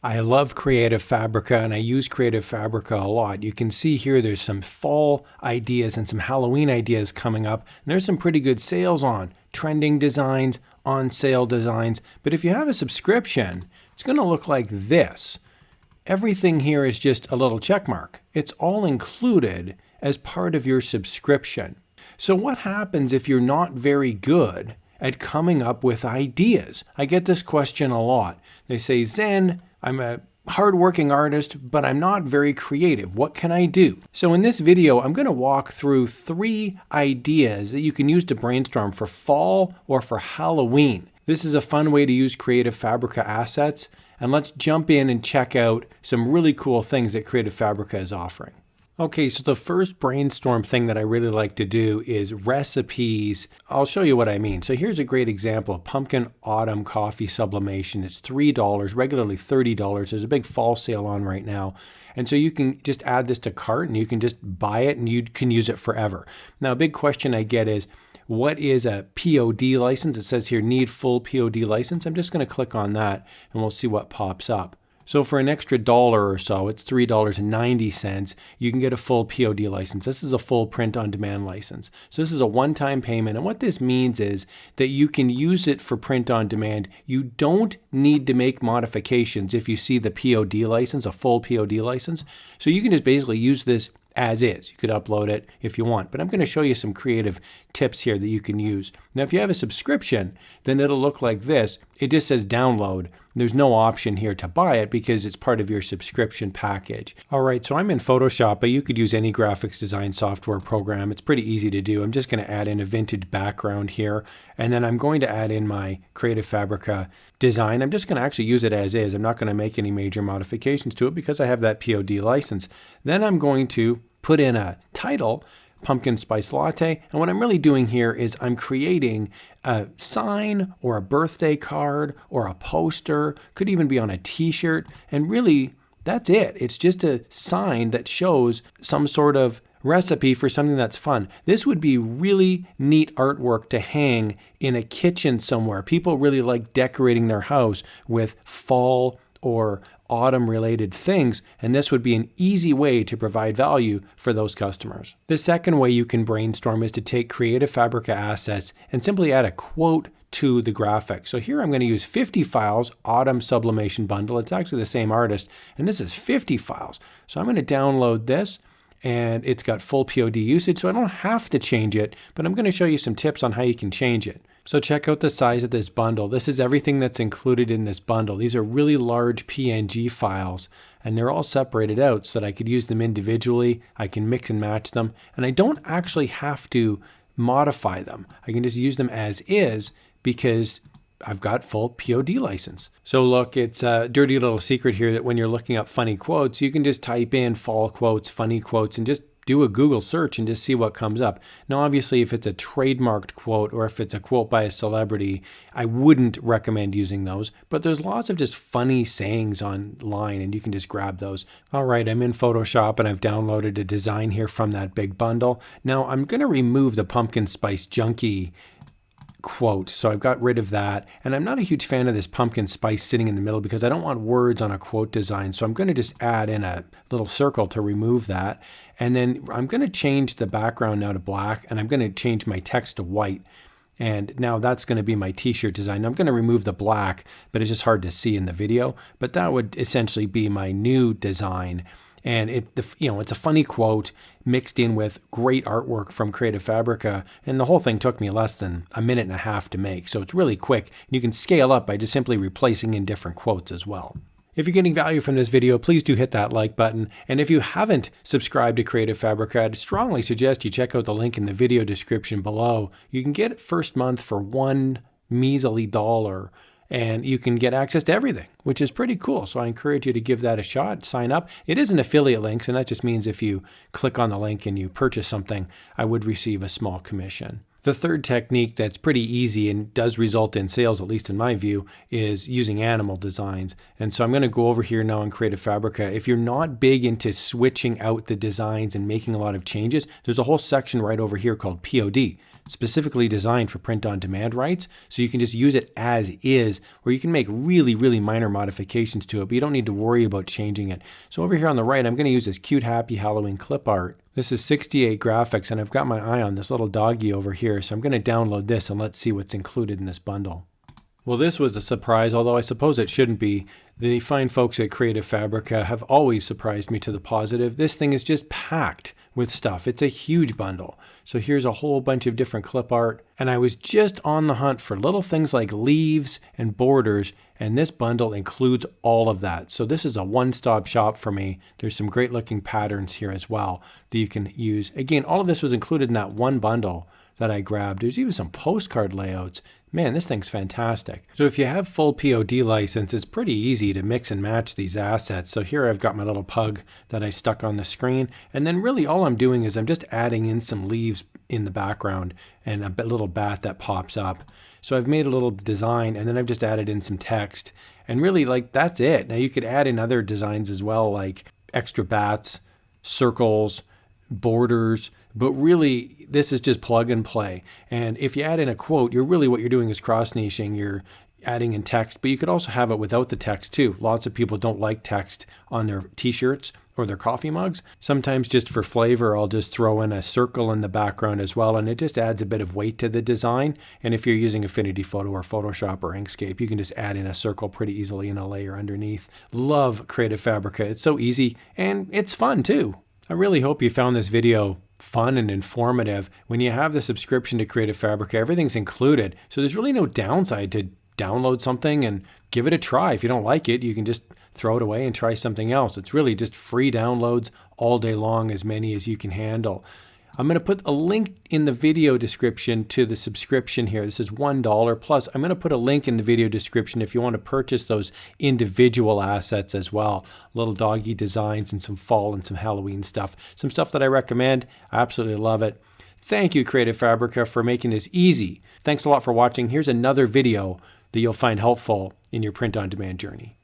I love Creative Fabrica and I use Creative Fabrica a lot. You can see here there's some fall ideas and some Halloween ideas coming up. And there's some pretty good sales on trending designs, on sale designs. But if you have a subscription, it's going to look like this. Everything here is just a little check mark. It's all included as part of your subscription. So what happens if you're not very good at coming up with ideas? I get this question a lot. They say, Zen, I'm a hardworking artist, but I'm not very creative. What can I do? So in this video, I'm going to walk through 3 ideas that you can use to brainstorm for fall or for Halloween. This is a fun way to use Creative Fabrica assets. And let's jump in and check out some really cool things that Creative Fabrica is offering. Okay, so the first brainstorm thing that I really like to do is recipes. I'll show you what I mean. So here's a great example of pumpkin autumn coffee sublimation. It's $3, regularly $30. There's a big fall sale on right now. And so you can just add this to cart and you can just buy it and you can use it forever. Now, a big question I get is, what is a POD license? It says here, need full POD license. I'm just going to click on that and we'll see what pops up. So for an extra $1 or so, it's $3.90, you can get a full POD license. This is a full print-on-demand license. So this is a one-time payment. And what this means is that you can use it for print-on-demand. You don't need to make modifications if you see the POD license, a full POD license. So you can just basically use this as is. You could upload it if you want, but I'm going to show you some creative tips here that you can use. Now, if you have a subscription, then it'll look like this. It just says download. There's no option here to buy it because it's part of your subscription package. All right, so I'm in Photoshop, but you could use any graphics design software program. It's pretty easy to do. I'm just going to add in a vintage background here, and then I'm going to add in my Creative Fabrica design. I'm just going to actually use it as is. I'm not going to make any major modifications to it because I have that POD license. Then I'm going to put in a title, pumpkin spice latte. And what I'm really doing here is I'm creating a sign or a birthday card or a poster, could even be on a t-shirt. And really, that's it. It's just a sign that shows some sort of recipe for something that's fun. This would be really neat artwork to hang in a kitchen somewhere. People really like decorating their house with fall or autumn related things, and this would be an easy way to provide value for those customers. The second way you can brainstorm is to take Creative Fabrica assets and simply add a quote to the graphic. So here I'm going to use 50 files, autumn sublimation bundle. It's actually the same artist, and this is 50 files. So I'm going to download this, and it's got full POD usage, so I don't have to change it, but I'm going to show you some tips on how you can change it. So check out the size of this bundle. This is everything that's included in this bundle. These are really large PNG files, and they're all separated out so that I could use them individually. I can mix and match them, and I don't actually have to modify them. I can just use them as is because I've got full POD license. So look, it's a dirty little secret here that when you're looking up funny quotes, you can just type in fall quotes, funny quotes, and just do a Google search and just see what comes up. Now, obviously, if it's a trademarked quote or if it's a quote by a celebrity, I wouldn't recommend using those, but there's lots of just funny sayings online and you can just grab those. All right, I'm in Photoshop and I've downloaded a design here from that big bundle. Now, I'm going to remove the pumpkin spice junkie quote. So I've got rid of that. And I'm not a huge fan of this pumpkin spice sitting in the middle because I don't want words on a quote design. So I'm going to just add in a little circle to remove that. And then I'm going to change the background now to black, and I'm going to change my text to white. And now that's going to be my t-shirt design. I'm going to remove the black, but it's just hard to see in the video. But that would essentially be my new design. And it's a funny quote mixed in with great artwork from Creative Fabrica. And the whole thing took me less than a minute and a half to make. So it's really quick. You can scale up by just simply replacing in different quotes as well. If you're getting value from this video, please do hit that like button. And if you haven't subscribed to Creative Fabrica, I'd strongly suggest you check out the link in the video description below. You can get it first month for $1 measly dollar. And you can get access to everything, which is pretty cool. So I encourage you to give that a shot, sign up. It is an affiliate link, and that just means if you click on the link and you purchase something, I would receive a small commission. The third technique that's pretty easy and does result in sales, at least in my view, is using animal designs. And so I'm going to go over here now in Creative Fabrica. If you're not big into switching out the designs and making a lot of changes, there's a whole section right over here called POD, specifically designed for print on demand rights. So you can just use it as is, or you can make really, really minor modifications to it, but you don't need to worry about changing it. So over here on the right, I'm going to use this cute, happy Halloween clip art. This is 68 graphics, and I've got my eye on this little doggy over here. So I'm going to download this and let's see what's included in this bundle. Well, this was a surprise, although I suppose it shouldn't be. The fine folks at Creative Fabrica have always surprised me to the positive. This thing is just packed with stuff. It's a huge bundle. So here's a whole bunch of different clip art. And I was just on the hunt for little things like leaves and borders, and this bundle includes all of that. So this is a one-stop shop for me. There's some great looking patterns here as well that you can use. Again, all of this was included in that one bundle that I grabbed. There's even some postcard layouts. Man, this thing's fantastic. So if you have full POD license, it's pretty easy to mix and match these assets. So here I've got my little pug that I stuck on the screen. And then really all I'm doing is I'm just adding in some leaves in the background and a little bat that pops up. So I've made a little design and then I've just added in some text. And really like that's it. Now you could add in other designs as well, like extra bats, circles, borders, but really this is just plug and play. And if you add in a quote, what you're doing is cross-niching. You're adding in text, but you could also have it without the text too. Lots of people don't like text on their t-shirts or their coffee mugs. Sometimes just for flavor, I'll just throw in a circle in the background as well, and it just adds a bit of weight to the design. And if you're using Affinity Photo or Photoshop or Inkscape, you can just add in a circle pretty easily in a layer underneath. Love Creative Fabrica. It's so easy and it's fun too. I really hope you found this video fun and informative. When you have the subscription to Creative Fabrica, everything's included. So there's really no downside to download something and give it a try. If you don't like it, you can just throw it away and try something else. It's really just free downloads all day long, as many as you can handle. I'm going to put a link in the video description to the subscription here. This is $1 plus. I'm going to put a link in the video description if you want to purchase those individual assets as well. Little doggy designs and some fall and some Halloween stuff. Some stuff that I recommend. I absolutely love it. Thank you, Creative Fabrica, for making this easy. Thanks a lot for watching. Here's another video that you'll find helpful in your print-on-demand journey.